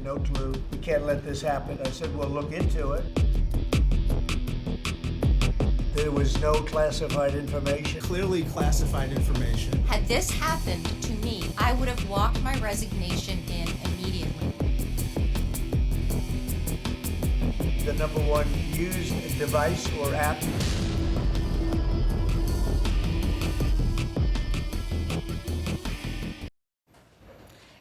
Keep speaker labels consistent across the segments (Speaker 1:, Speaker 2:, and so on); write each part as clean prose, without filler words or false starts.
Speaker 1: no clue. We can't let this happen. I said, we'll look into it. There was no classified information.
Speaker 2: Clearly classified information.
Speaker 3: Had this happened to me, I would have walked my resignation in immediately.
Speaker 1: The number one used device or app.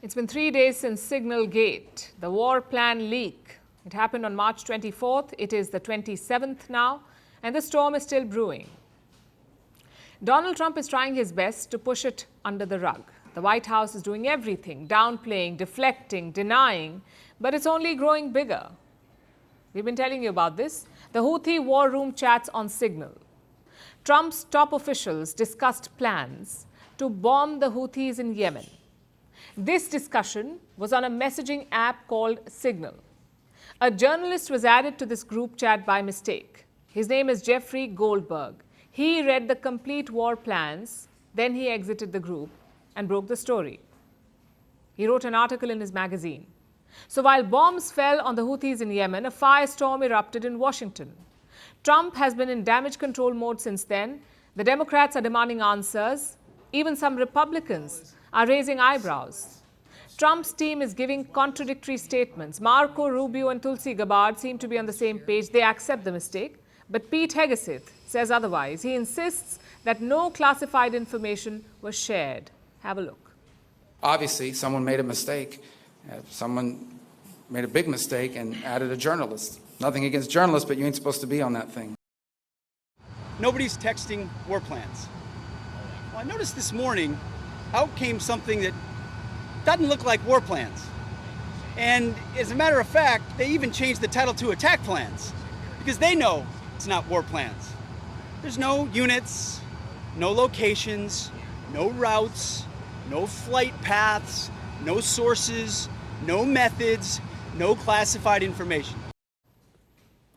Speaker 4: It's been 3 days since Signal Gate, the war plan leak. It happened on March 24th. It is the 27th now, and the storm is still brewing. Donald Trump is trying his best to push it under the rug. The White House is doing everything, downplaying, deflecting, denying, but it's only growing bigger. We've been telling you about this. The Houthi war room chats on Signal. Trump's top officials discussed plans to bomb the Houthis in Yemen. This discussion was on a messaging app called Signal. A journalist was added to this group chat by mistake. His name is Jeffrey Goldberg. He read the complete war plans, then he exited the group and broke the story. He wrote an article in his magazine. So while bombs fell on the Houthis in Yemen, a firestorm erupted in Washington. Trump has been in damage control mode since then. The Democrats are demanding answers. Even some Republicans are raising eyebrows. Trump's team is giving contradictory statements. Marco Rubio and Tulsi Gabbard seem to be on the same page. They accept the mistake. But Pete Hegseth says otherwise. He insists that no classified information was shared. Have a look.
Speaker 5: Obviously, someone made a mistake. Someone made a big mistake and added a journalist. Nothing against journalists, but you ain't supposed to be on that thing.
Speaker 6: Nobody's texting war plans. Well, I noticed this morning, out came something that doesn't look like war plans. And as a matter of fact, they even changed the title to attack plans because they know it's not war plans. There's no units, no locations, no routes, no flight paths, no sources, no methods, no classified information.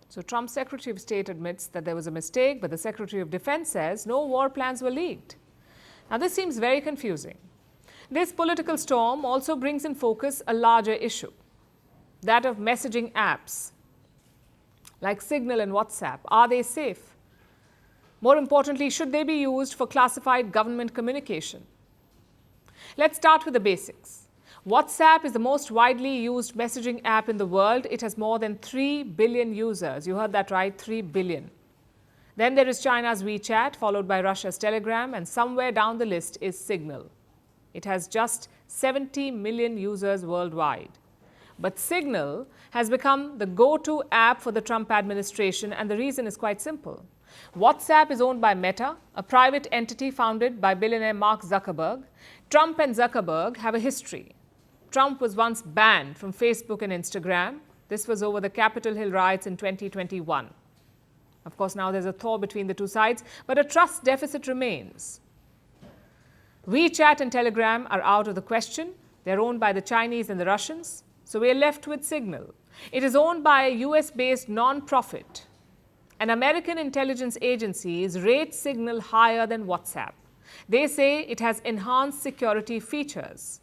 Speaker 4: So Trump's Secretary of State admits that there was a mistake, but the Secretary of Defense says no war plans were leaked. Now this seems very confusing. This political storm also brings in focus a larger issue, that of messaging apps like Signal and WhatsApp. Are they safe? More importantly, should they be used for classified government communication? Let's start with the basics. WhatsApp is the most widely used messaging app in the world. It has more than 3 billion users. You heard that right, 3 billion. Then there is China's WeChat, followed by Russia's Telegram, and somewhere down the list is Signal. It has just 70 million users worldwide. But Signal has become the go-to app for the Trump administration, and the reason is quite simple. WhatsApp is owned by Meta, a private entity founded by billionaire Mark Zuckerberg. Trump and Zuckerberg have a history. Trump was once banned from Facebook and Instagram. This was over the Capitol Hill riots in 2021. Of course, now there's a thaw between the two sides, but a trust deficit remains. WeChat and Telegram are out of the question. They're owned by the Chinese and the Russians. So we're left with Signal. It is owned by a US-based non-profit. And American intelligence agencies rate Signal higher than WhatsApp. They say it has enhanced security features.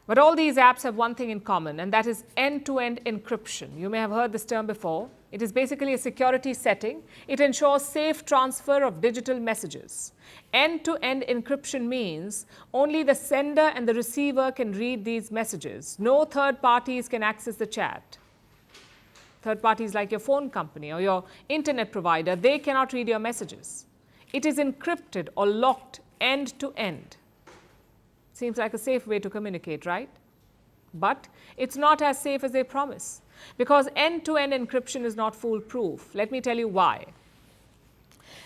Speaker 4: But all these apps have one thing in common, and that is end-to-end encryption. You may have heard this term before. It is basically a security setting. It ensures safe transfer of digital messages. End-to-end encryption means only the sender and the receiver can read these messages. No third parties can access the chat. Third parties like your phone company or your internet provider, they cannot read your messages. It is encrypted or locked end-to-end. Seems like a safe way to communicate, right? But it's not as safe as they promise, because end-to-end encryption is not foolproof. Let me tell you why.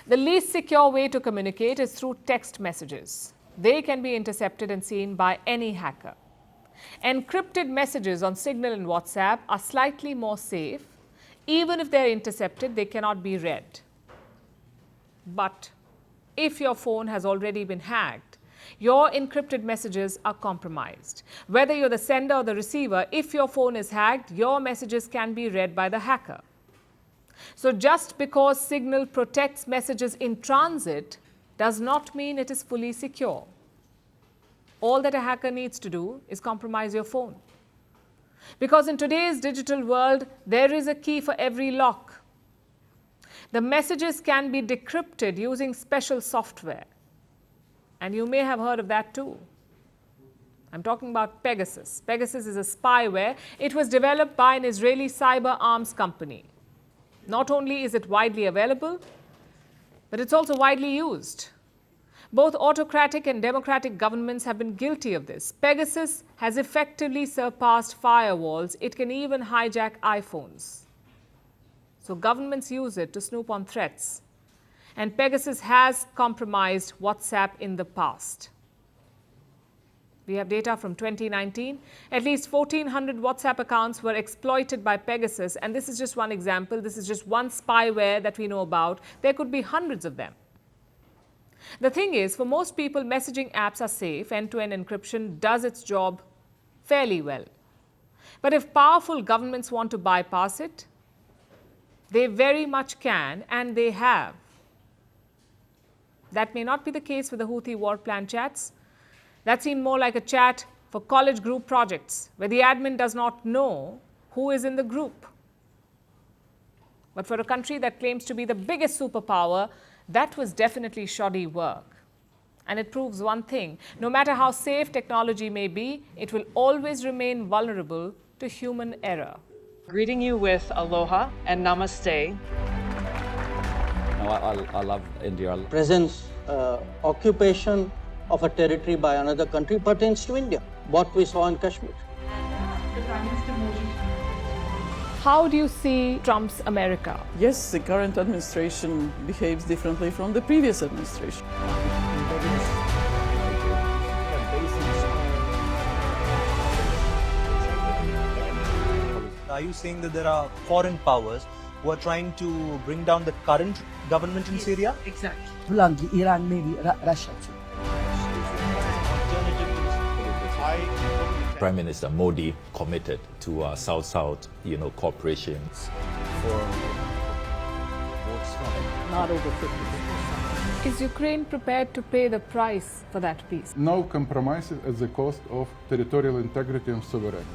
Speaker 4: The least secure way to communicate is through text messages. They can be intercepted and seen by any hacker. Encrypted messages on Signal and WhatsApp are slightly more safe. Even if they're intercepted, they cannot be read. But if your phone has already been hacked, your encrypted messages are compromised. Whether you're the sender or the receiver, if your phone is hacked, your messages can be read by the hacker. So just because Signal protects messages in transit does not mean it is fully secure. All that a hacker needs to do is compromise your phone. Because in today's digital world, there is a key for every lock. The messages can be decrypted using special software. And you may have heard of that too. I'm talking about Pegasus. Pegasus is a spyware. It was developed by an Israeli cyber arms company. Not only is it widely available, but it's also widely used. Both autocratic and democratic governments have been guilty of this. Pegasus has effectively surpassed firewalls. It can even hijack iPhones. So governments use it to snoop on threats. And Pegasus has compromised WhatsApp in the past. We have data from 2019. At least 1,400 WhatsApp accounts were exploited by Pegasus. And this is just one example. This is just one spyware that we know about. There could be hundreds of them. The thing is, for most people, messaging apps are safe. End-to-end encryption does its job fairly well. But if powerful governments want to bypass it, they very much can, and they have. That may not be the case with the Houthi war plan chats. That seemed more like a chat for college group projects, where the admin does not know who is in the group. But for a country that claims to be the biggest superpower, that was definitely shoddy work. And it proves one thing: no matter how safe technology may be, it will always remain vulnerable to human error.
Speaker 7: Greeting you with aloha and namaste.
Speaker 8: No, I love India.
Speaker 9: Presence, occupation of a territory by another country pertains to India, what we saw in Kashmir.
Speaker 4: How do you see Trump's America?
Speaker 10: Yes, the current administration behaves differently from the previous administration.
Speaker 11: Are you saying that there are foreign powers who are trying to bring down the current government in Syria?
Speaker 7: Exactly.
Speaker 12: Iran, maybe Russia too.
Speaker 8: Prime Minister Modi committed to South-South, cooperation.
Speaker 12: Not over 50%.
Speaker 4: Is Ukraine prepared to pay the price for that peace?
Speaker 13: No compromises at the cost of territorial integrity and sovereignty.